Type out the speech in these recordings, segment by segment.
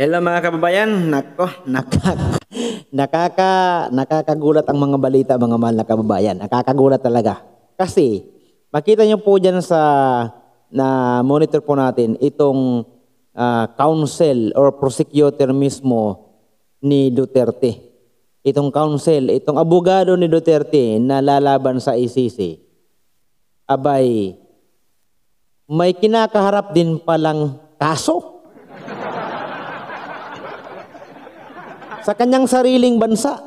Hello mga kababayan, nakakagulat ang mga balita mga mahal na kababayan. Nakakagulat talaga. Kasi makita niyo po dyan sa monitor po natin itong counsel or prosecutor mismo ni Duterte. Itong counsel, itong abogado ni Duterte na lalaban sa ICC. Abay, may kinakaharap din palang kaso sa kanyang sariling bansa.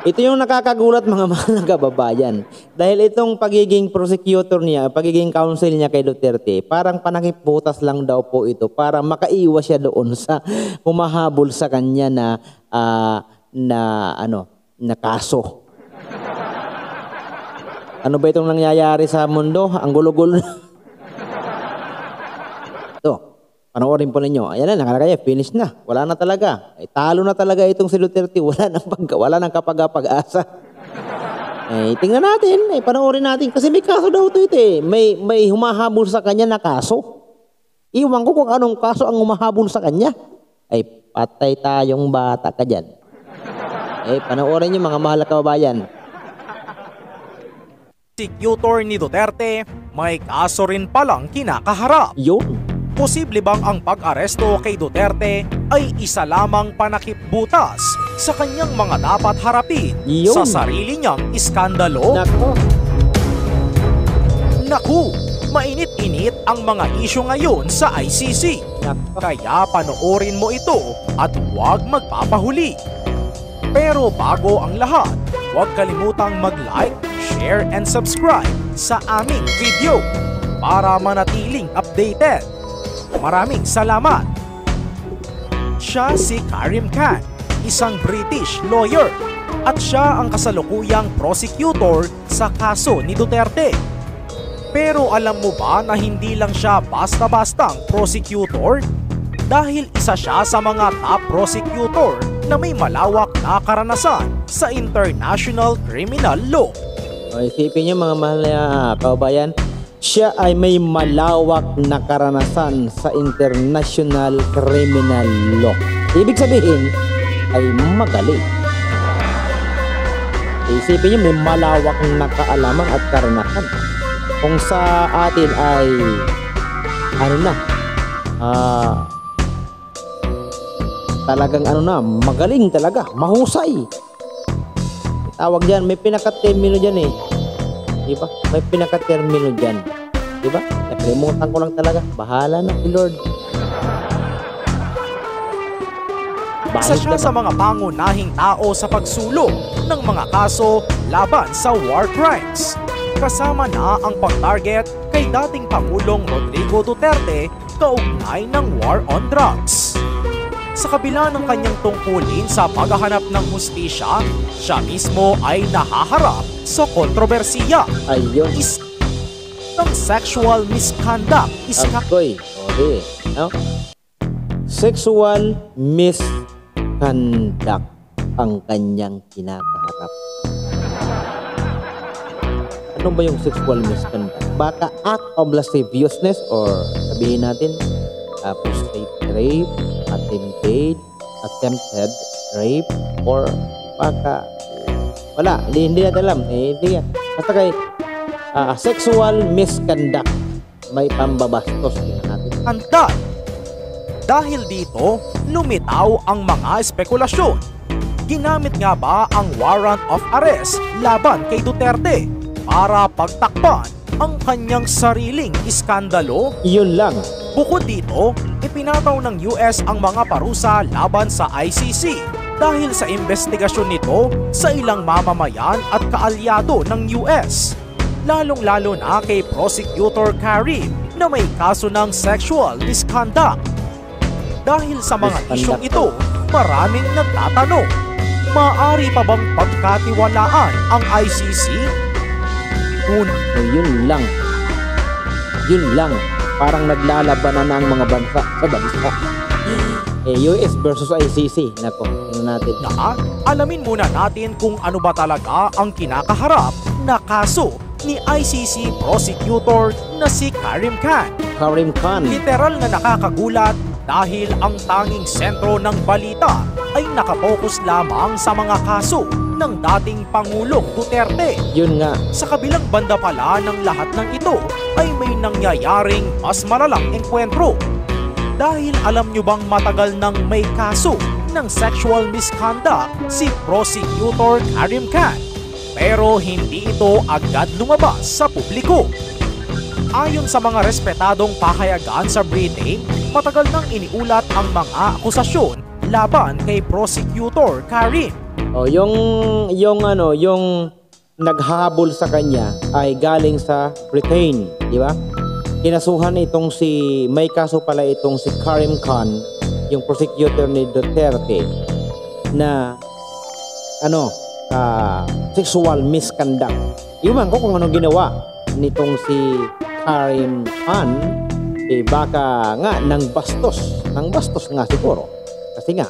Ito yung nakakagulat mga mahal na kababayan. Dahil itong pagiging prosecutor niya, pagiging counsel niya kay Duterte, parang panakiputas lang daw po ito para makaiwas siya doon sa humahabol sa kanya na kaso. Ano ba itong nangyayari sa mundo? Ang gulo-gulo. Ito. Panoorin po ninyo. Ayan na, nakalagay, finish na. Wala na talaga. Talo na talaga itong si Duterte. Wala nang kapag-asa. Tingnan natin. Panoorin natin. Kasi may kaso daw ito. May humahabol sa kanya na kaso. Iwan ko kung anong kaso ang humahabol sa kanya. Patay tayong bata ka dyan. Panoorin nyo mga mahal na kababayan. Prosecutor ni Duterte, may kaso rin palang kinakaharap. Yun. Posible bang ang pag-aresto kay Duterte ay isa lamang panakipbutas sa kanyang mga dapat harapin sa sarili niyang iskandalo? Naku, mainit-init ang mga isyu ngayon sa ICC. Kaya panoorin mo ito at huwag magpapahuli. Pero bago ang lahat, huwag kalimutang mag-like, share and subscribe sa aming video para manatiling updated. Maraming salamat! Siya si Karim Khan, isang British lawyer, at siya ang kasalukuyang prosecutor sa kaso ni Duterte. Pero alam mo ba na hindi lang siya basta-bastang prosecutor? Dahil isa siya sa mga top prosecutor na may malawak na karanasan sa international criminal law. Isipin niyo mga mahal na kababayan, siya ay may malawak na karanasan sa international criminal law. Ibig sabihin ay magaling. Isipin niyo may malawak na kaalaman at karanasan. Kung sa atin ay talagang magaling talaga, mahusay. Tawag diyan, may pinaka-termino diyan Diba? May pinaka-termino dyan. Diba? Nakalimutan ko lang talaga. Bahala na si Lord. Isa siya sa mga pangunahing tao sa pagsulong ng mga kaso laban sa war crimes. Kasama na ang pag-target kay dating Pangulong Rodrigo Duterte kaugnay ng war on drugs. Sa kabila ng kanyang tungkulin sa paghahanap ng hustisya, siya mismo ay nahaharap sa kontrobersiya. Ayun. Ng sexual misconduct. Sexual misconduct ang kanyang kinakaharap. Ano ba yung sexual misconduct? Baka act of lasciviousness or sabihin natin prostrate rape, attempted rape, or baka wala, hindi natin alam. Hindi yan. Basta kay sexual misconduct, may pambabastos din natin. Antay. Dahil dito, lumitaw ang mga spekulasyon. Ginamit nga ba ang warrant of arrest laban kay Duterte para pagtakpan ang kanyang sariling iskandalo? Yun lang. Bukod dito, ipinataw ng US ang mga parusa laban sa ICC dahil sa investigasyon nito sa ilang mamamayan at kaalyado ng US. Lalong-lalo na kay Prosecutor Karim na may kaso ng sexual misconduct. Dahil sa mga isyong ito, maraming nagtatanong, maaari pa bang pagkatiwalaan ang ICC? Yun lang. Parang naglalabanan na ang mga bansa sa bansa. US versus ICC. Nako, natin. Alamin muna natin kung ano ba talaga ang kinakaharap na kaso ni ICC prosecutor na si Karim Khan. Karim Khan. Literal na nakakagulat dahil ang tanging sentro ng balita ay nakapokus lamang sa mga kaso ng dating Pangulong Duterte. Yun nga. Sa kabilang banda pala ng lahat ng ito ay may nangyayaring mas malalang engkwentro. Dahil alam nyo bang matagal nang may kaso ng sexual misconduct si Prosecutor Karim Khan, pero hindi ito agad lumabas sa publiko. Ayon sa mga respetadong pahayagan sa Britain, matagal nang iniulat ang mga akusasyon laban kay Prosecutor Karim. Yung naghabol sa kanya ay galing sa Britain, di ba? Kinasuhan itong may kaso pala itong si Karim Khan, yung prosecutor ni Duterte, na sexual misconduct. Iwan ko kung ano ginawa nitong si Karim Khan, baka nga nang bastos nga siguro. Kasi nga,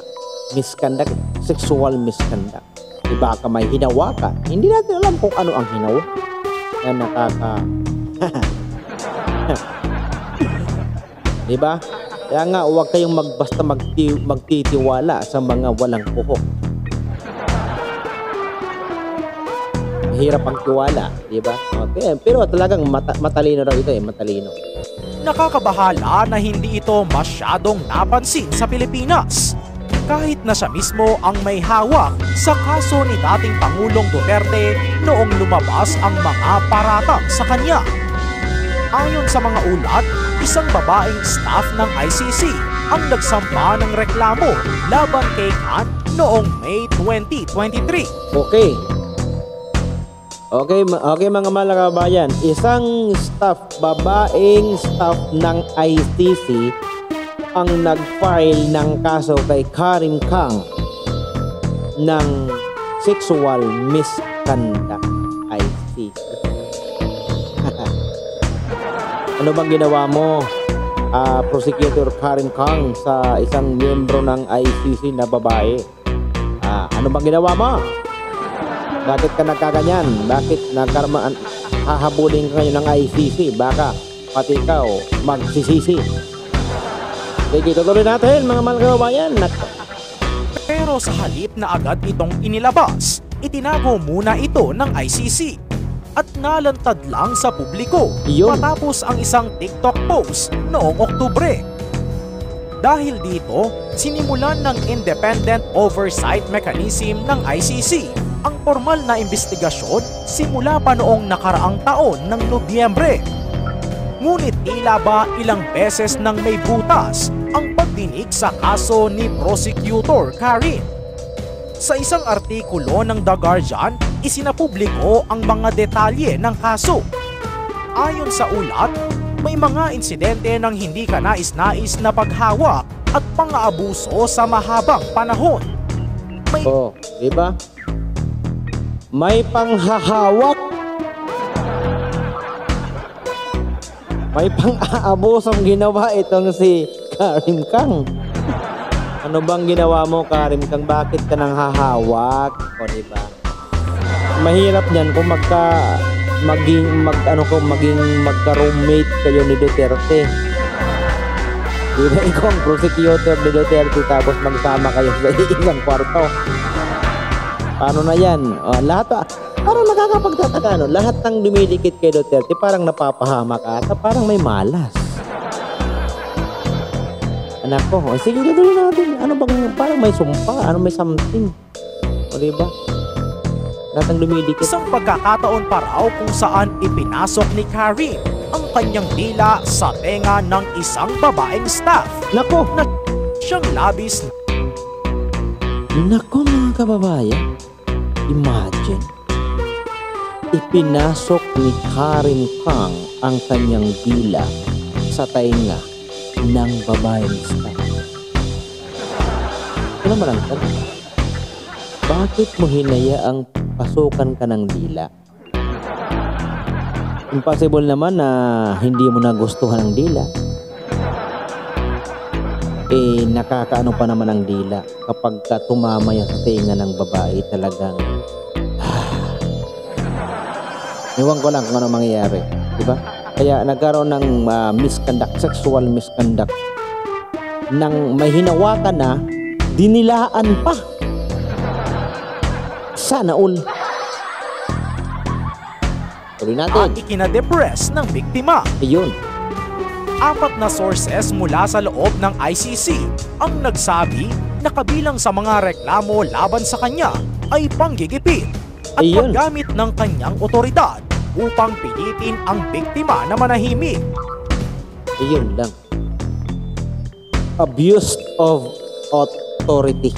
misconduct, sexual misconduct. Baka may hinawa ka. Hindi natin alam kung ano ang hinawa. Na diba? Kaya nga, huwag kayong basta magtitiwala sa mga walang puhok. Mahirap ang tiwala, diba? Okay. Pero talagang matalino raw ito matalino. Nakakabahala na hindi ito masyadong napansin sa Pilipinas. Kahit na siya mismo ang may hawak sa kaso ni dating Pangulong Duterte noong lumabas ang mga paratang sa kanya. Ayon sa mga ulat, isang babaeng staff ng ICC ang nagsampa ng reklamo laban kay Khan noong May 2023. Okay mga malakabayan, isang babaeng staff ng ICC ang nag-file ng kaso kay Karim Khan ng sexual misconduct. ICC. Ano bang ginawa mo, Prosecutor Karim Khan, sa isang miyembro ng ICC na babae? Ano bang ginawa mo? Bakit ka nagkaganyan? Bakit hahabulin ka ngayon ng ICC? Baka pati ikaw magsisisi. Sige, tutuloy natin mga mahal kababayan. Pero sa halip na agad itong inilabas, itinago muna ito ng ICC at nalantad lang sa publiko matapos ang isang TikTok post noong Oktubre. Dahil dito, sinimulan ng Independent Oversight Mechanism ng ICC ang formal na investigasyon simula pa noong nakaraang taon ng Nobyembre. Ngunit tila ba ilang beses nang may butas ang pagdinig sa kaso ni Prosecutor Karim. Sa isang artikulo ng The Guardian, isinapubliko ang mga detalye ng kaso. Ayon sa ulat, may mga insidente ng hindi kanais-nais na paghawak at pang-aabuso sa mahabang panahon. Diba? May panghahawak, may pang-aabusong ginawa itong si Karim Khan. Ano bang ginawa mo, Karim Khan? Bakit ka nang hahawak? Diba? Mahirap niyan kung maging magka-roommate kayo ni Duterte. Diba, ikaw ang prosecutor ni Duterte tapos magsama kayo sa isang kwarto. Paano na yan? Parang nakakapagtataka, lahat ng dumidikit kay Duterte parang napapahamak ata, parang may malas. Anak ko, sige, tuloy natin. Ano bang, parang may sumpa, may something. Diba? Lahat ng dumidikit. Isang pagkakataon pa raw kung saan ipinasok ni Karim ang kanyang dila sa tenga ng isang babaeng staff. Nako! Na siyang labis. Nako mga kababayan, imagine, ipinasok ni Karim Khan ang kanyang dila sa tainga ng babaeng staff. Ano naman ang tanong? Bakit mo hinayaang pasukan ka ng dila? Impossible naman na hindi mo nagustuhan ang dila. Nakakaano pa naman ang dila kapag tumama yan sa tenga ng babae, talagang iwan ko lang kung ano mangyayari, di ba? Kaya nagkaroon ng misconduct, sexual misconduct nang may hinawakan na, dinilaan pa. Sana all. Tuloy natin. At ikinadepress ng biktima. Ayun. 4 na sources mula sa loob ng ICC ang nagsabi na kabilang sa mga reklamo laban sa kanya ay panggigipit at Ayun. paggamit ng kanyang otoridad upang pilitin ang biktima na manahimik. Ayun lang. Abuse of authority.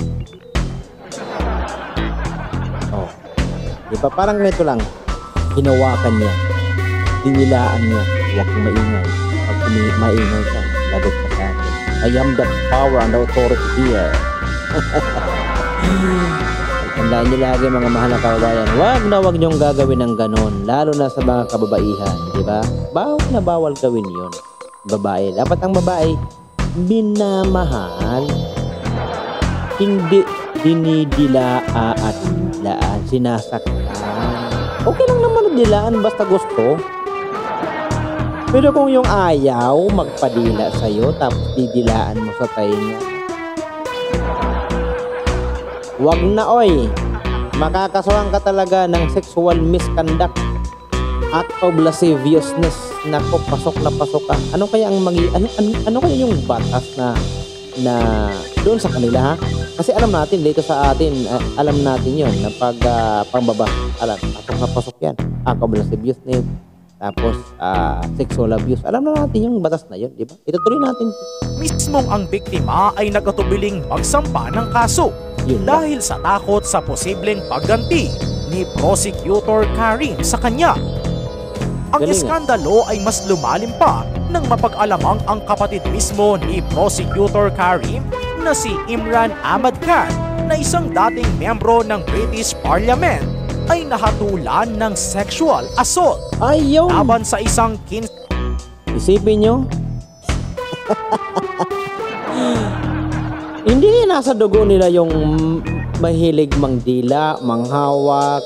Oh. Diba parang ganito lang. Hinawakan niya. Dinilaan niya. Huwag kang maingay. Pag maingay ka, lagot ka sa akin. I am the power and the authority here. Tandaan niyo lagi mga mahal na kababayan, wag niyong gagawin ng ganon, lalo na sa mga kababaihan, di ba? Bawal na bawal gawin yun. Babae, dapat ang babae, minamahal, hindi dinidilaa at dilaan, sinasaktan. Okay lang naman dilaan basta gusto. Pero kung yung ayaw magpadila sa'yo tapos didilaan mo sa tainga, wag na oy. Makakasuhan ka talaga ng sexual misconduct, act of lasciviousness. Nako, pasok na pasok ka. Ano kaya ang ano kaya yung batas na doon sa kanila, ha? Kasi alam natin dito sa atin, alam natin 'yon na pag pambaba, alam, pasok na pasok yan. Act of lasciviousness, tapos sexual abuse. Alam na natin yung batas na 'yon, di ba? Itutuloy natin. Mismong ang biktima ay nagatubiling magsampa ng kaso dahil sa takot sa posibleng pagganti ni Prosecutor Karim sa kanya. Ang iskandalo ay mas lumalim pa nang mapag-alamang ang kapatid mismo ni Prosecutor Karim na si Imran Ahmad Khan na isang dating miyembro ng British Parliament ay nahatulan ng sexual assault laban sa isang Isipin nyo, hindi nasa dugo nila yung mahilig mangdila, manghawak.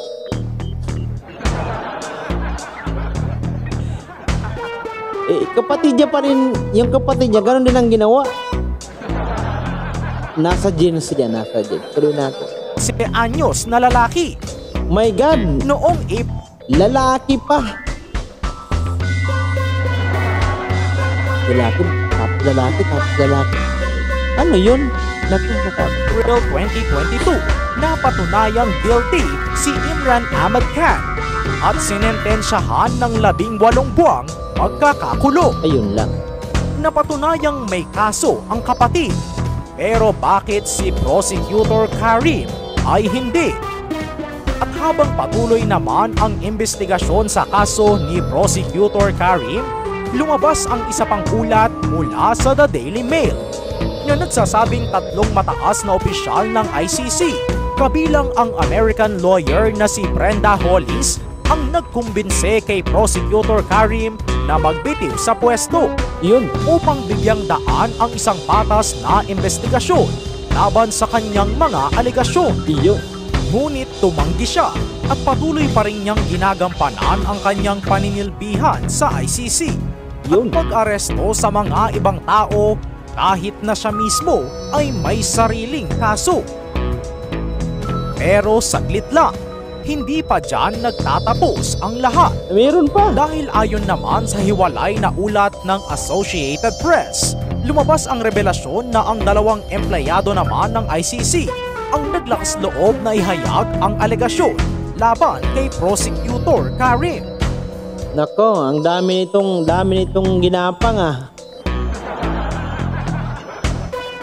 Kapatid niya pa rin, yung kapatid niya, ganun din ang ginawa. Nasa genes niya, nasa genes. Tuloy natin. 11 anyos na lalaki. My God! Noong lalaki pa. Lalaki, tapos lalaki. Ano yun? April 2022, napatunayang guilty si Imran Ahmad Khan at sinentensyahan ng 18 buwang pagkakakulong. Ayun lang. Napatunayang may kaso ang kapatid. Pero bakit si Prosecutor Karim ay hindi? At habang patuloy naman ang investigasyon sa kaso ni Prosecutor Karim, lumabas ang isa pang ulat mula sa The Daily Mail na nagsasabing 3 mataas na opisyal ng ICC, kabilang ang American lawyer na si Brenda Hollis, ang nagkumbinse kay Prosecutor Karim na magbitiw sa pwesto upang bigyang daan ang isang patas na investigasyon laban sa kanyang mga alegasyon. Ngunit tumanggi siya at patuloy pa rin niyang ginagampanan ang kanyang paninilbihan sa ICC at pag-aresto sa mga ibang tao kahit na siya mismo ay may sariling kaso. Pero saglit lang, hindi pa dyan nagtatapos ang lahat. Meron pa. Dahil ayon naman sa hiwalay na ulat ng Associated Press, lumabas ang revelasyon na ang 2 empleyado naman ng ICC ang naglakas loob na ihayag ang alegasyon laban kay Prosecutor Karim. Nako, ang dami nitong ginapang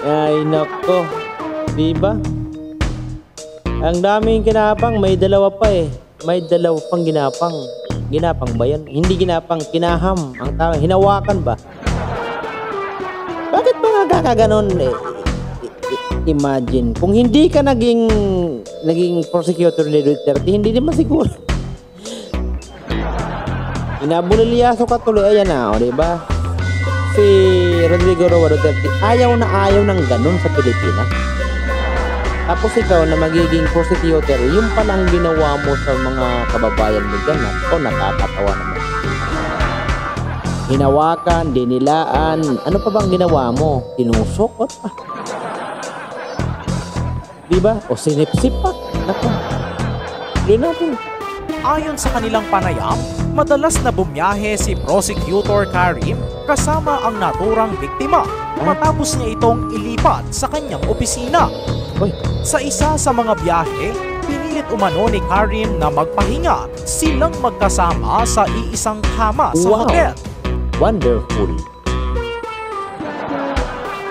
Ay nako, diba? Ang daming ginapang, may 2 pa May 2 pang ginapang. Ginapang ba yan? Hindi ginapang, kinaham. Ang tawag, hinawakan ba? Bakit ba nagkakaganon? Imagine, kung hindi ka naging prosecutor ni Duterte, hindi naman siguro. Inabulilyaso ka tuloy, ayan na, diba? Si Rodrigo Roa Duterte, ayaw ng ganun sa Pilipinas. Tapos ikaw na magiging prosecutor, yung palang ginawa mo sa mga kababayan mo dyan, nakakatawa naman. hinawakan, dinilaan. Ano pa bang ginawa mo? Tinusok? What pa? Diba? O sinipsip pa? Naku. Yun natin. Ayon sa kanilang panayam, madalas na bumiyahe si Prosecutor Karim kasama ang naturang biktima matapos niya itong ilipat sa kanyang opisina. Uy. Sa isa sa mga biyahe, pinilit umano ni Karim na magpahinga silang magkasama sa iisang kama sa Wow. hotel. Wonderful.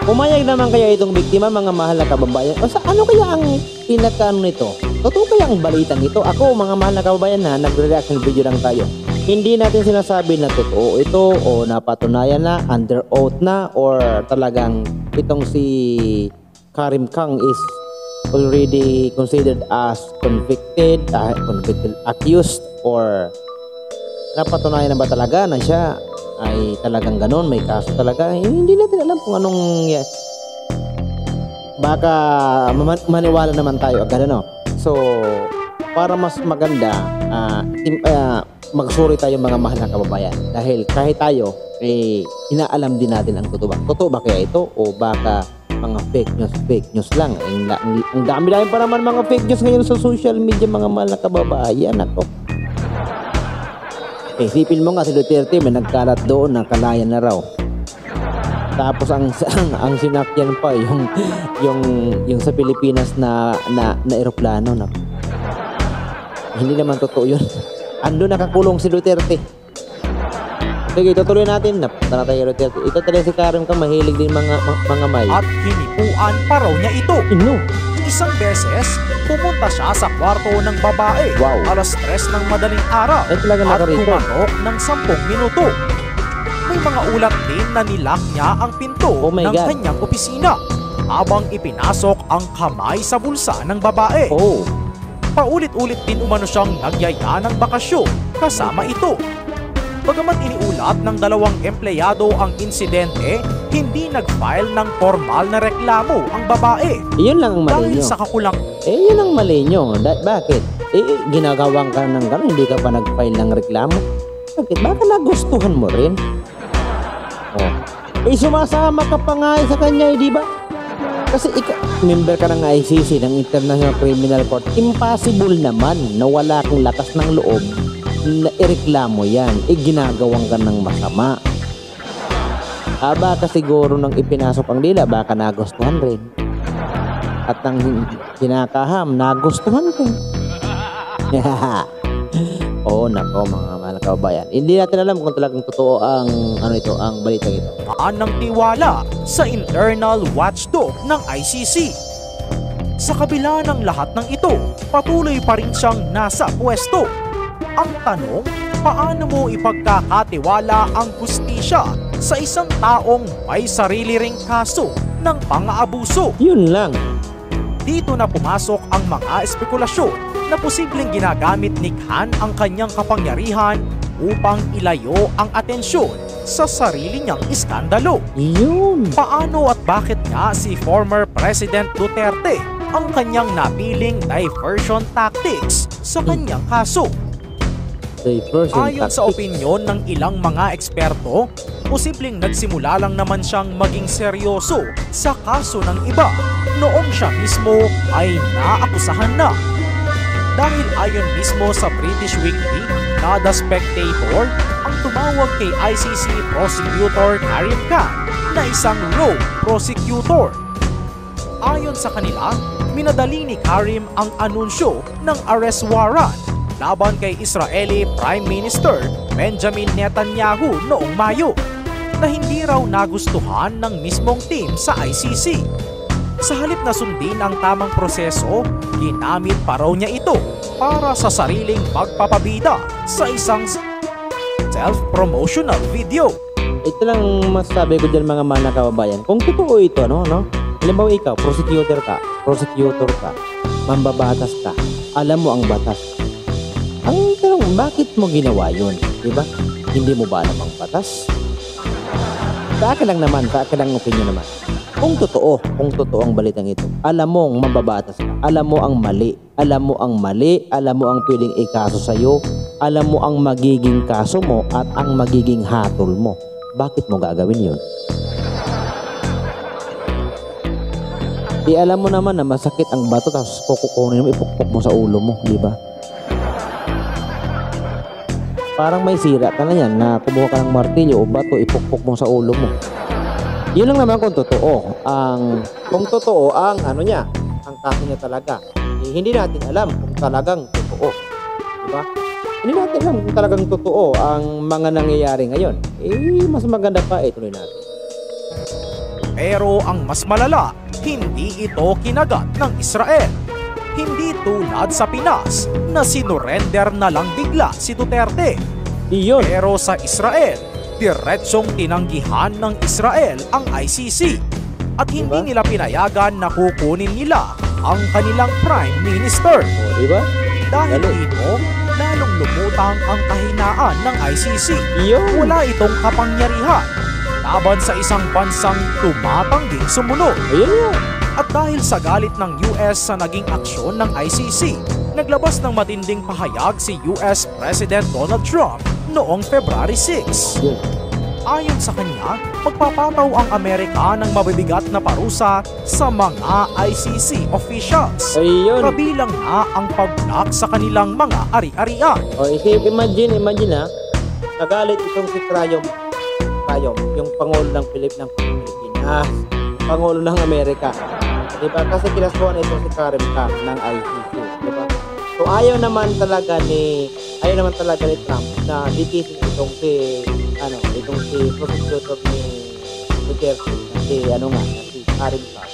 Pumayag naman kaya itong biktima, mga mahal na kababayan? O sa ano kaya ang pinakaano nito? Totoo kaya ang balitang ito? Ako, mga mahal na kababayan, na nagre-reaction video lang tayo. Hindi natin sinasabi na totoo ito o napatunayan na, under oath na, or talagang itong si Karim Kang is already considered as convicted, accused, or napatunayan na ba talaga na siya ay talagang ganon, may kaso talaga. Hindi natin alam kung anong baka maniwala naman tayo agad, ano. So para mas maganda, magsuri tayo, mga mahal na kababayan, dahil kahit tayo inaalam din natin ang totoo ba kaya ito, o baka mga fake news lang. Ang dami pa naman mga fake news ngayon sa social media, mga mahal na kababayan. Ako, isipin mo nga, si Duterte may nagkalat doon na kalayan na raw. Tapos ang sinakyan pa yung sa Pilipinas na eroplano na. Hindi naman totoo yun. Ando nakakulong si Duterte. Sige, tutuloy natin. Napunta na tayo Duterte. Ito talaga si Karim Kang, mahilig din mga may. At hinipuan pa raw niya ito. Ino. Isang beses, pumunta siya sa kwarto ng babae. Wow. Alas 3 ng madaling araw. Ay, talaga at nakarito. kumatok ng 10 minuto. May mga ulat din na nilock niya ang pinto Oh my ng God. kanyang opisina habang ipinasok ang kamay sa bulsa ng babae. Oh. Paulit-ulit din umano siyang nagyaya ng bakasyon kasama ito. Bagamat iniulat ng dalawang empleyado ang insidente, hindi nag-file ng formal na reklamo ang babae. Yun lang ang mali Dahil nyo. sa kakulang Yun ang mali nyo. Bakit? Ginagawang ka ng gano'n, hindi ka pa nag-file ng reklamo. Bakit? Baka nagustuhan mo rin. Oh. Sumasama ka pa nga sa kanya, di ba? Kasi member ka ng ICC, ng International Criminal Court. Impossible naman na wala kang lakas ng loob na ireklamo yan. Ginagawang ka ng masama. Baka siguro nang ipinasok ang dila, baka nagustuhan rin. At ang kinakaham, nagustuhan rin. Oo, nako, mga mahal na kababayan. Hindi natin alam kung talagang totoo ang ang balitang ito. ng tiwala sa internal watchdog ng ICC. Sa kabila ng lahat ng ito, patuloy pa rin siyang nasa pwesto. Ang tanong, paano mo ipagkakatiwala ang hustisya sa isang taong may sarili ring kaso ng pang-aabuso? Yun lang. Dito na pumasok ang mga espekulasyon na posibleng ginagamit ni Khan ang kanyang kapangyarihan upang ilayo ang atensyon sa sarili niyang iskandalo. Yun. Paano at bakit nga si former President Duterte ang kanyang napiling diversion tactics sa kanyang kaso? Diversion Ayon sa tactics. opinyon ng ilang mga eksperto, posibleng nagsimula lang naman siyang maging seryoso sa kaso ng iba noong siya mismo ay naakusahan na. Dahil ayon mismo sa British Weekly na The Spectator, ang tumawag kay ICC Prosecutor Karim Khan na isang rogue prosecutor. Ayon sa kanila, minadali ni Karim ang anunsyo ng arrest warrant laban kay Israeli Prime Minister Benjamin Netanyahu noong Mayo na hindi raw nagustuhan ng mismong team sa ICC. Sa halip na sundin ang tamang proseso, ginamit pa raw niya ito para sa sariling pagpapabida sa isang self-promotional video. Ito lang masasabi ko dyan, mga mahal na kababayan. Kung totoo ito, no? Halimbawa ikaw, prosecutor ka, mambabatas ka, alam mo ang batas. Ang tanong, bakit mo ginawa yun? Diba? Hindi mo ba alam ang batas? Sa akin lang naman, sa akin lang opinion naman. Kung totoo ang balitang ito, alam mo ang mababatas ka, alam mo ang mali, alam mo ang pwedeng ikaso sa'yo, alam mo ang magiging kaso mo at ang magiging hatol mo. bakit mo gagawin yun? Di alam mo naman na masakit ang bato tapos kukukunin mo, ipukpok mo sa ulo mo, di ba? Parang may sira ka na yan na kumuha ka ng martilyo o bato, ipukpok mo sa ulo mo. Yun lang naman kung totoo. Kung totoo ang ano niya, ang kaso niya talaga. Hindi natin alam kung talagang totoo. Di ba? Hindi natin alam kung talagang totoo ang mga nangyayari ngayon. Mas maganda pa, tuloy natin. Pero ang mas malala, hindi ito kinagat ng Israel. Hindi tulad sa Pinas na sinurrender na lang bigla si Duterte. Iyon. Pero sa Israel, diretsong tinanggihan ng Israel ang ICC at hindi nila pinayagan na kukunin nila ang kanilang Prime Minister. Diba? Dahil dito, lalong lumutang ang kahinaan ng ICC. Iyon. Wala itong kapangyarihan laban sa isang bansang tumatangging sumunod. Ayun. At dahil sa galit ng US sa naging aksyon ng ICC, naglabas ng matinding pahayag si US President Donald Trump noong February 6. Yun. Ayon sa kanya, magpapataw ang Amerika ng mabibigat na parusa sa mga ICC officials. Ayun. Kabilang na ang pag-block sa kanilang mga ari-arian. O, imagine ha, nagalit itong si Trayom, yung Pangulo ng Pilipinas, Pangulo ng Amerika. Diba? Kasi kinasuhan itong si Karim Khan ng ICC. Diba? So ayaw naman talaga ni Trump na litisin itong si prosecutor ni Duterte, si Karim Khan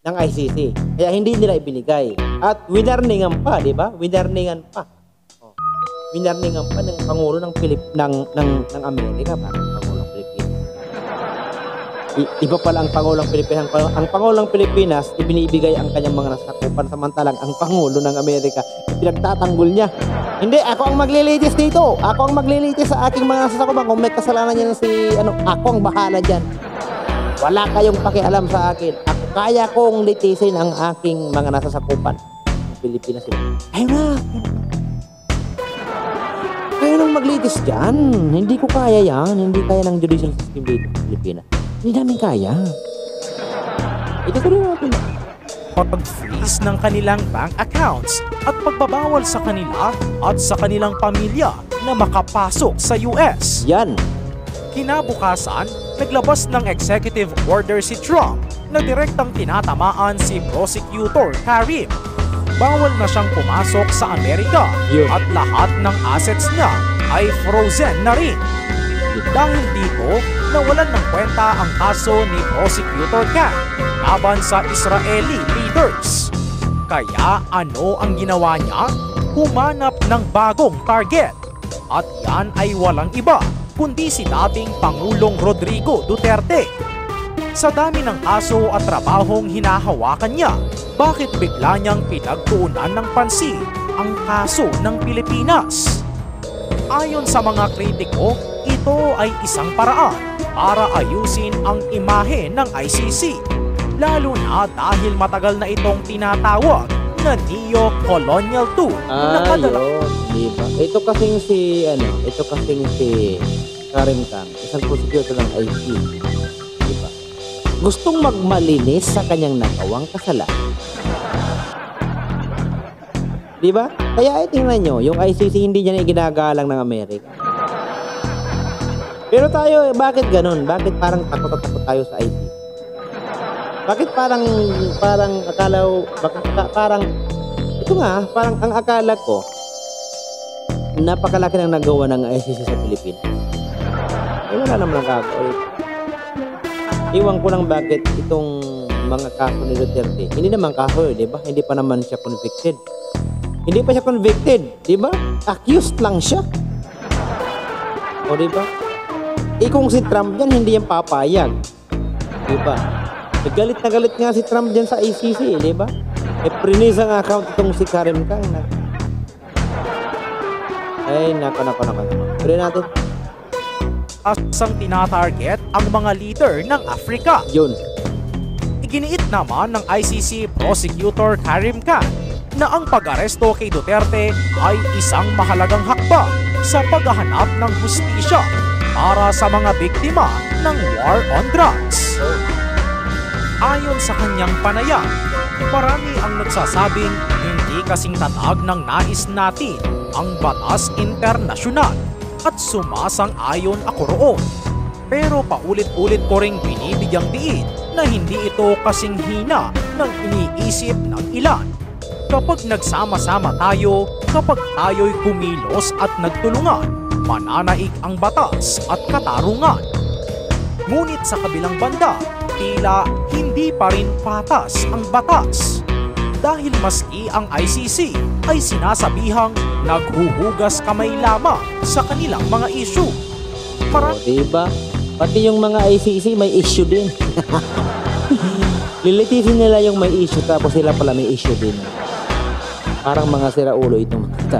ng ICC. Kaya hindi nila ibinigay. At winarningan pa, di ba? Winarningan pa ng Pangulo ng Amerika, parang Pangulong Pilipinas. Iba pala ang Pangulong Pilipinas. Ang Pangulong Pilipinas, ibinibigay ang kanyang mga nasakupan, samantalang ang Pangulo ng Amerika, pinagtatanggol niya. Hindi, ako ang maglilitis dito. Ako ang maglilitis sa aking mga nasasakupan. Kung may kasalanan niya ako ang bahala dyan. Wala kayong pakialam sa akin. Ako kaya kong litisin ang aking mga nasasakupan. Ang Pilipinas sila. Ayun na. Kayo nang maglitis dyan. Hindi ko kaya yan. Hindi kaya ng judicial system dito sa Pilipinas. Hindi namin kaya. Ito ko rin natin. Pag-freeze ng kanilang bank accounts at pagbabawal sa kanila at sa kanilang pamilya na makapasok sa US. Yan. Kinabukasan, naglabas ng executive order si Trump na direktang tinatamaan si Prosecutor Karim. Bawal na siyang pumasok sa Amerika at lahat ng assets niya ay frozen na rin. Dahil dito, nawalan ng kwenta ang kaso ni Prosecutor Khan laban sa Israeli leaders. Kaya ano ang ginawa niya? Humanap ng bagong target. At yan ay walang iba kundi si dating Pangulong Rodrigo Duterte. Sa dami ng kaso at trabahong hinahawakan niya, bakit bigla niyang pinagtuunan ng pansin ang kaso ng Pilipinas? Ayon sa mga kritiko, ito ay isang paraan para ayusin ang imahe ng ICC, lalo na dahil matagal na itong tinatawag na neo-colonial tool. Diba? Ito kasing si Karim Khan, isang prosecutor ng ICC. Diba? Gustong magmalinis sa kanyang nagawang kasalanan. Diba? Kaya tingnan nyo, yung ICC hindi niya na iginagalang ng Amerika. Pero tayo, bakit ganun? Bakit parang takot tayo sa ICC? Bakit parang ang akala ko, napakalaki ng nagawa ng ICC sa Pilipinas. Wala naman ang gagawin. Iwan ko lang bakit itong mga kaso ni Duterte. Hindi naman kaso, di ba? Hindi pa naman siya convicted. Hindi pa siya convicted, di ba? Accused lang siya. O di ba? Kung si Trump dyan, hindi yan papayag. Di ba? Galit na galit nga si Trump dyan sa ICC, di ba? Prinis ang account itong si Karim Khan. Ay, nako. Tuloy natin. Asang tinatarget ang mga leader ng Afrika. Yun. Iginiit naman ng ICC Prosecutor Karim Khan na ang pag-aresto kay Duterte ay isang mahalagang hakbang sa paghahanap ng hustisya para sa mga biktima ng war on drugs. Ayon sa kanyang panayam, marami ang nagsasabing hindi kasing tatag ng nais natin ang batas internasyonal at sumasang-ayon ako roon. Pero paulit-ulit ko ring binibigyang diin na hindi ito kasing hina ng iniisip ng ilan. Kapag nagsama-sama tayo, kapag tayo'y kumilos at nagtulungan, mananaig ang batas at katarungan. Ngunit sa kabilang banda, tila hindi pa rin patas ang batas. Dahil maski ang ICC ay sinasabihang naghuhugas kamay lamang sa kanilang mga issue. Diba? Pati yung mga ICC may issue din. Lilitisin nila yung may issue tapos sila pala may issue din. Parang mga siraulo itong mga.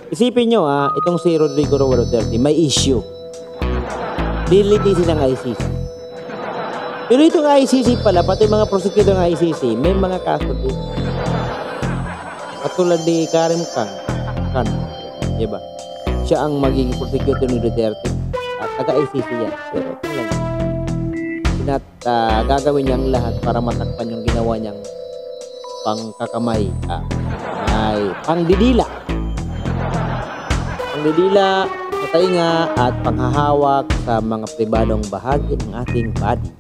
Isipin nyo itong si Rodrigo Roa Duterte may issue. Lilitisin ng ICC. Pero itong ICC pala, pati mga prosecutor ng ICC, may mga kaso din. Katulad ni Karim Khan. Diba? Siya ang magiging prosecutor ni Duterte at taga-ICC yan. Pero tingnan niya. Gagawin niyang lahat para matakpan yung ginawa niyang pangkakamay. Pangdidila. Pangdidila, patainga at panghahawak sa mga pribadong bahagi ng ating body.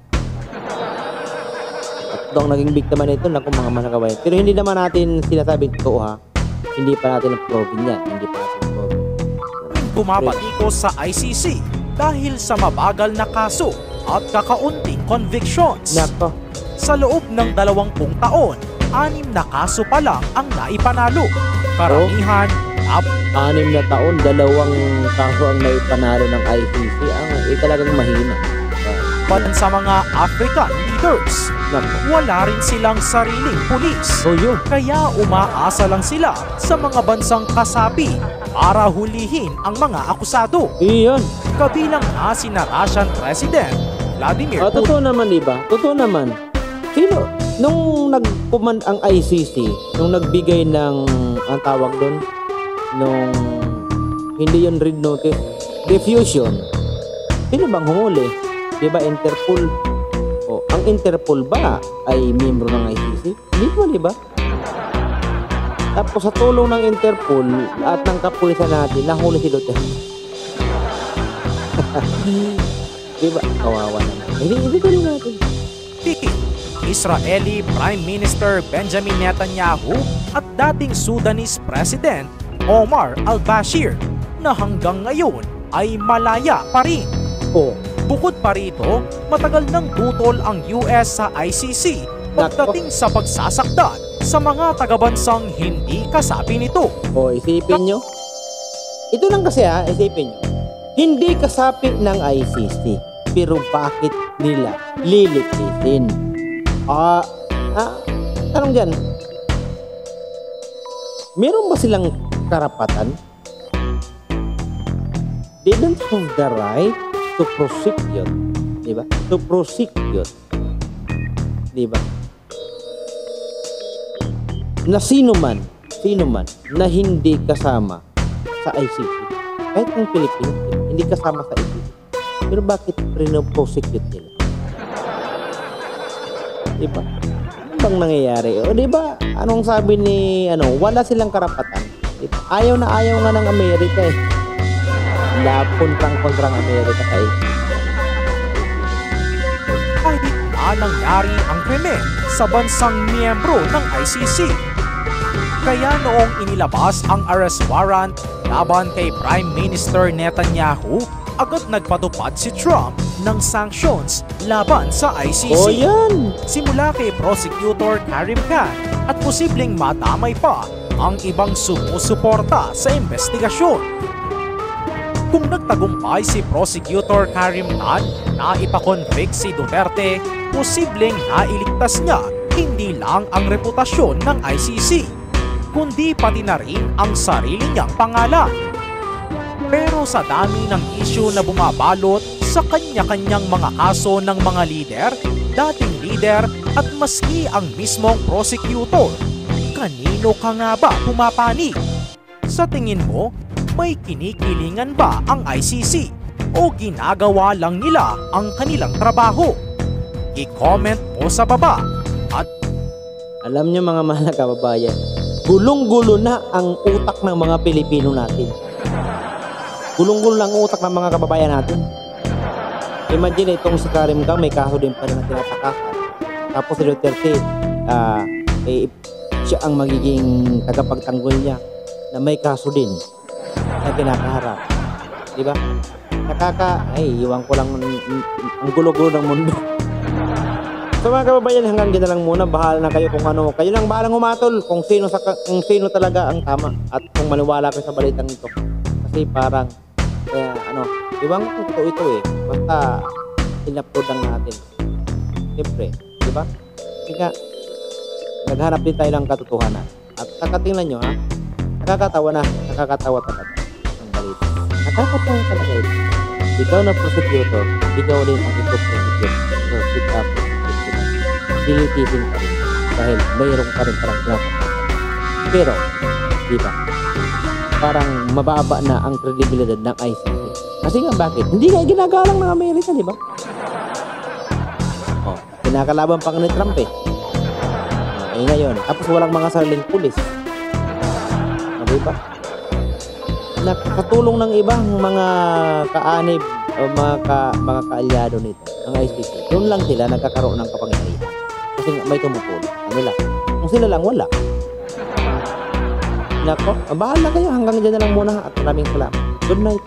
At ito ang naging biktima nito na kung mga masakabayan. Pero hindi naman natin sinasabing totoo ha. Hindi pa natin na-prove yan. Hindi pa natin na-prove. Bumabatikos sa ICC dahil sa mabagal na kaso at kakaunting convictions. Nako. Sa loob ng 20 taon, 6 na kaso pa lang ang naipanalo. Karamihan, 6 na taon, 2 kaso ang naipanalo ng ICC. Talagang mahina. Sa mga African leaders, wala rin silang sariling pulis. Kaya umaasa lang sila sa mga bansang kasapi para hulihin ang mga akusado. Iyon. Kabilang na sina Russian President Vladimir Putin. Totoo naman, diba? Totoo naman. Sino? Nung nag-command ang ICC, nung nagbigay ng, ang tawag doon, nung hindi yun red notice, diffusion. Sino bang humuli? Diba Interpol? Ang Interpol ba ay miyembro ng ICC? Hindi po, diba? Tapos sa tulong ng Interpol at ng kapulisan natin, nahuli si Duterte. Diba? Kawawa naman. Hindi tuloy natin. Israeli Prime Minister Benjamin Netanyahu at dating Sudanese President Omar al-Bashir na hanggang ngayon ay malaya pa rin. Bukod pa rito, matagal nang tutol ang US sa ICC pagdating sa pagsasaktan sa mga tagabansang hindi kasapi nito. Isipin nyo. Ito lang kasi isipin nyo. Hindi kasapi ng ICC. Pero bakit nila lilitisin? Tanong dyan. Meron ba silang karapatan? They don't have the right to prosecute, diba? To prosecute, diba? Na sino man na hindi kasama sa ICC, kahit ng Pilipinas, hindi kasama sa ICC, pero bakit prosecute nila? Diba? Ano bang nangyayari? Diba? Anong sabi ni, wala silang karapatan. Diba? Ayaw na ayaw nga ng Amerika eh. Kontrang Amerika kay. Kahit na nangyari ang krimen sa bansang miyembro ng ICC. Kaya noong inilabas ang arrest warrant laban kay Prime Minister Netanyahu, agad nagpatupad si Trump ng sanctions laban sa ICC. Yan! Simula kay Prosecutor Karim Khan at posibleng madamay pa ang ibang sumusuporta sa investigasyon. Kung nagtagumpay si Prosecutor Karim Khan na ipakonvict si Duterte, posibleng nailigtas niya hindi lang ang reputasyon ng ICC, kundi pati na rin ang sarili niyang pangalan. Pero sa dami ng issue na bumabalot sa kanya-kanyang mga kaso ng mga lider, dating lider at maski ang mismong prosecutor, kanino ka nga ba pumapanig? Sa tingin mo, May kinikilingan ba ang ICC o ginagawa lang nila ang kanilang trabaho? I-comment mo sa baba. At Alam niyo mga mahal na kababayan, gulong-gulo na ang utak ng mga Pilipino natin. Gulong-gulo na ang utak ng mga kababayan natin. Imagine itong si Karim Kang, may kaso din pa rin na tinatakasan. Tapos si Duterte, siya ang magiging tagapagtanggol niya na may kaso din na kinakaharap. Di ba? Iwan ko lang ang gulo-gulo ng mundo. So mga kababayan, hanggang dyan na lang muna. Bahala na kayo kung ano. Kayo lang bahalang humatol kung sino talaga ang tama at kung maniwala kayo sa balitang ito. Kasi parang, iwan ko ito basta in-upload lang natin. Siyempre, di ba? Kasi nga, naghanap din tayo ng katotohanan. At nakatingnan nyo ha, nakakatawa talaga ang balita. Nakakatawa talaga ito. Ikaw na prosecutor, ikaw din ang ito-prosecute. Pick up, dilitisin ka rin. Dahil mayroon ka rin parang pinapakita. Pero, di ba? Parang mababa na ang kredibilidad ng ICC. Kasi nga bakit? Hindi nga ginagalang ng Amerika, di ba? Kinakalaban pa ni Trump ngayon. Tapos walang mga sariling pulis. Di ba? Nakakatulong ng ibang mga kaanib o mga kaalyado nito, ang ICC. Doon lang sila nagkakaroon ng kapangyarihan. Kasi may tumutulong kanila. Kung sila lang, wala. Nako, bahala kayo. Hanggang dyan na lang muna at maraming salamat. Good night.